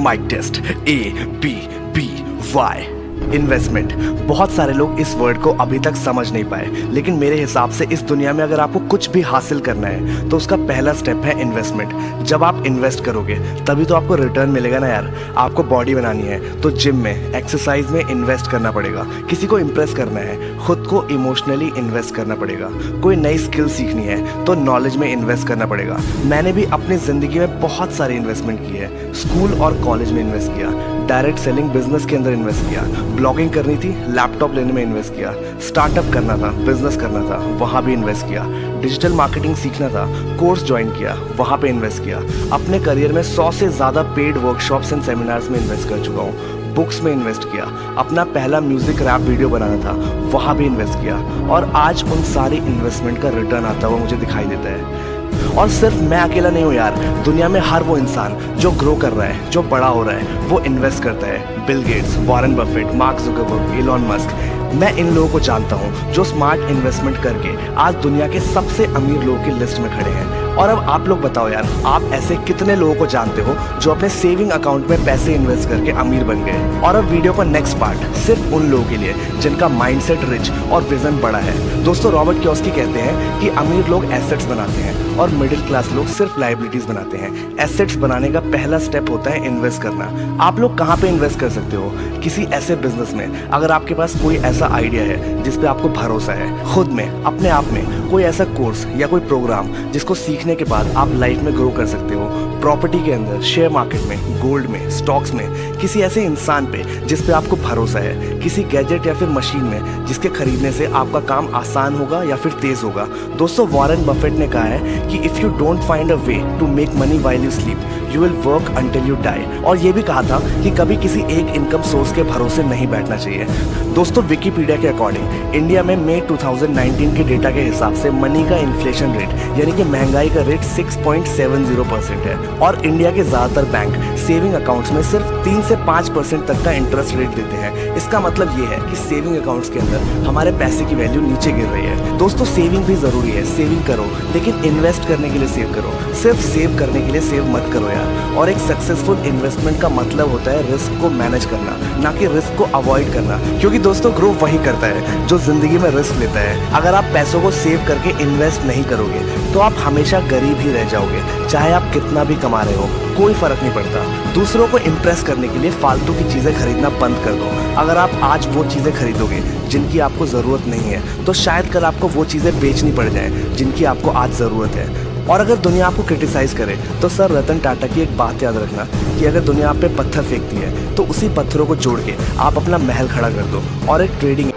Mic test ABBY। Investment. बहुत सारे लोग इस वर्ड को अभी तक समझ नहीं पाए, लेकिन मेरे हिसाब से इस दुनिया में अगर आपको कुछ भी हासिल करना है तो उसका पहला स्टेप है इन्वेस्टमेंट। जब आप इन्वेस्ट करोगे तभी तो आपको रिटर्न मिलेगा ना यार। आपको बॉडी बनानी है तो जिम में, एक्सरसाइज में इन्वेस्ट करना पड़ेगा। किसी को इम्प्रेस करना है, खुद को इमोशनली इन्वेस्ट करना पड़ेगा। कोई नई स्किल सीखनी है तो नॉलेज में इन्वेस्ट करना पड़ेगा। मैंने भी अपनी ज़िंदगी में बहुत सारी इन्वेस्टमेंट की है। स्कूल और कॉलेज में इन्वेस्ट किया, डायरेक्ट सेलिंग बिजनेस के अंदर इन्वेस्ट किया, ब्लॉगिंग करनी थी, लैपटॉप लेने में इन्वेस्ट किया, स्टार्टअप करना था, बिजनेस करना था, वहाँ भी इन्वेस्ट किया, डिजिटल मार्केटिंग सीखना था, कोर्स ज्वाइन किया, वहाँ पे इन्वेस्ट किया। अपने करियर में 100 से ज़्यादा पेड वर्कशॉप्स एंड सेमिनार्स में इन्वेस्ट कर चुका हूँ। बुक्स में इन्वेस्ट किया, अपना पहला म्यूजिक रैप वीडियो बनाना था, वहाँ भी इन्वेस्ट किया, और आज उन सारी इन्वेस्टमेंट का रिटर्न आता हुआ मुझे दिखाई देता है। और सिर्फ मैं अकेला नहीं हूँ यार, दुनिया में हर वो इंसान जो ग्रो कर रहा है, जो बड़ा हो रहा है, वो इन्वेस्ट करता है। Bill Gates, Warren Buffett, mark Zuckerberg, Elon Musk, मैं इन लोगों को जानता हूँ जो स्मार्ट इन्वेस्टमेंट करके आज दुनिया के सबसे अमीर लोगों की लिस्ट में खड़े हैं। और अब आप लोग बताओ यार, आप ऐसे कितने लोगों को जानते हो जो अपने सेविंग अकाउंट में पैसे इन्वेस्ट करके अमीर बन गए। और अब वीडियो का नेक्स्ट पार्ट सिर्फ उन लोगों के लिए जिनका माइंडसेट रिच और विजन बड़ा है। दोस्तों, रॉबर्ट कियोसाकी कहते हैं कि अमीर लोग एसेट्स बनाते हैं और मिडिल क्लास लोग सिर्फ लायबिलिटीज बनाते हैं। एसेट्स बनाने का पहला स्टेप होता है इन्वेस्ट करना। आप लोग कहाँ पे इन्वेस्ट कर सकते हो? किसी ऐसे बिजनेस में, अगर आपके पास कोई ऐसा आइडिया है जिस पे आपको भरोसा है, खुद में, अपने आप में, कोई ऐसा कोर्स या कोई प्रोग्राम जिसको सीखने के बाद आप लाइफ में ग्रो कर सकते हो। प्रॉपर्टी के अंदर, शेयर मार्केट में, गोल्ड में, स्टॉक्स में, किसी ऐसे इंसान पे जिस पे आपको भरोसा है, किसी गैजेट या फिर मशीन में जिसके खरीदने से आपका काम आसान होगा या फिर तेज होगा। दोस्तों, वॉरेन बफेट ने कहा है कि if you don't find a way to make money while you sleep you will work until you die. और ये भी कहा था कि कभी किसी एक इनकम सोर्स के भरोसे नहीं बैठना चाहिए। दोस्तों, विकिपीडिया के अकॉर्डिंग इंडिया में मई 2019 के डेटा के हिसाब से मनी का इन्फ्लेशन रेट यानी कि महंगाई का रेट 6.70% है। और इंडिया के ज़्यादातर बैंक सेविंग अकाउंट्स में सिर्फ 3 से 5% तक का इंटरेस्ट रेट देते हैं। इसका मतलब ये है कि सेविंग अकाउंट्स के अंदर हमारे पैसे की वैल्यू नीचे गिर रही है। दोस्तों, सेविंग भी ज़रूरी है, सेविंग करो, लेकिन इन्वेस्ट करने के लिए सेव करो। सिर्फ सेव करने के लिए सेव मत करो यार। और एक सक्सेसफुल इन्वेस्टमेंट का मतलब होता है रिस्क को मैनेज करना, ना कि रिस्क को अवॉइड करना। क्योंकि दोस्तों, ग्रो वही करता है जो जिंदगी में रिस्क लेता है। अगर आप पैसों को सेव करके इन्वेस्ट नहीं करोगे तो आप हमेशा गरीब ही रह जाओगे। चाहे आप कितना भी कमा रहे हो, कोई फर्क नहीं पड़ता। दूसरों को इम्प्रेस करने के लिए फालतू की चीजें खरीदना बंद कर दो। अगर आप आज वो चीजें खरीदोगे जिनकी आपको जरूरत नहीं है तो शायद कल आपको वो चीजें बेचनी पड़ जाए जिनकी आपको आज जरूरत है। और अगर दुनिया आपको क्रिटिसाइज करे तो सर रतन टाटा की एक बात याद रखना कि अगर दुनिया आप पे पत्थर फेंकती है तो उसी पत्थरों को जोड़ के आप अपना महल खड़ा कर दो और एक ट्रेडिंग